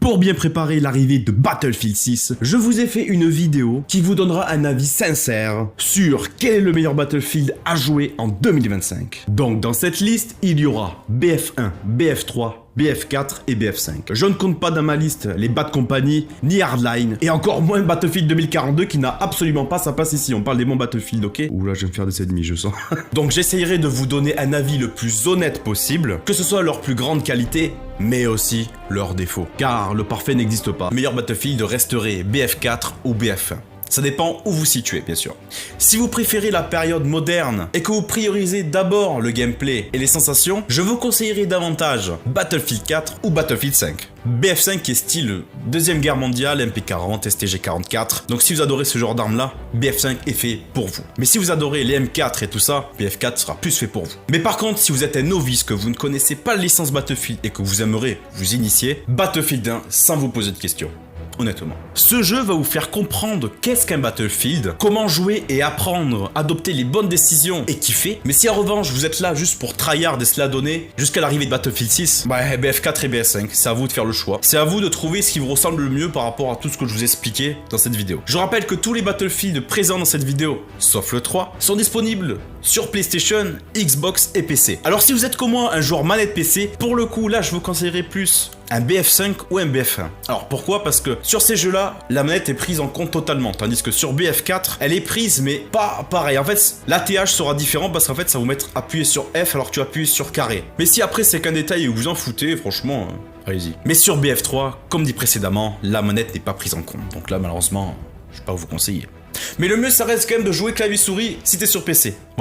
Pour bien préparer l'arrivée de Battlefield 6, je vous ai fait une vidéo qui vous donnera un avis sincère sur quel est le meilleur Battlefield à jouer en 2025. Donc dans cette liste, il y aura BF1, BF3, BF4 et BF5. Je ne compte pas dans ma liste les Bad Company, ni Hardline, et encore moins Battlefield 2042 qui n'a absolument pas sa place ici. On parle des bons Battlefield, ok? Ouh là, je vais me faire des ennemis, je sens. Donc j'essayerai de vous donner un avis le plus honnête possible, que ce soit leur plus grande qualité, mais aussi leurs défauts. Car le parfait n'existe pas. Le meilleur Battlefield resterait BF4 ou BF1. Ça dépend où vous situez, bien sûr. Si vous préférez la période moderne et que vous priorisez d'abord le gameplay et les sensations, je vous conseillerais davantage Battlefield 4 ou Battlefield 5. BF5 qui est style Deuxième Guerre mondiale, MP40, STG44. Donc si vous adorez ce genre d'armes-là, BF5 est fait pour vous. Mais si vous adorez les M4 et tout ça, BF4 sera plus fait pour vous. Mais par contre, si vous êtes un novice, que vous ne connaissez pas la licence Battlefield et que vous aimeriez vous initier, Battlefield 1 sans vous poser de questions. Honnêtement. Ce jeu va vous faire comprendre qu'est-ce qu'un Battlefield, comment jouer et apprendre, adopter les bonnes décisions et kiffer. Mais si en revanche vous êtes là juste pour tryhard et se la donner jusqu'à l'arrivée de Battlefield 6, bah BF4 et BF5, c'est à vous de faire le choix. C'est à vous de trouver ce qui vous ressemble le mieux par rapport à tout ce que je vous ai expliqué dans cette vidéo. Je rappelle que tous les Battlefield présents dans cette vidéo, sauf le 3, sont disponibles sur PlayStation, Xbox et PC. Alors si vous êtes comme moi un joueur manette PC, pour le coup là je vous conseillerais plus un BF5 ou un BF1. Alors pourquoi? Parce que sur ces jeux-là, la manette est prise en compte totalement, tandis que sur BF4, elle est prise mais pas pareil. En fait, l'ATH sera différent parce qu'en fait, ça va vous mettre appuyé sur F alors que tu appuies sur carré. Mais si après c'est qu'un détail et vous vous en foutez, franchement, allez-y. Mais sur BF3, comme dit précédemment, la manette n'est pas prise en compte. Donc là, malheureusement, je ne vais pas vous conseiller. Mais le mieux, ça reste quand même de jouer clavier-souris si t'es sur PC. Voilà.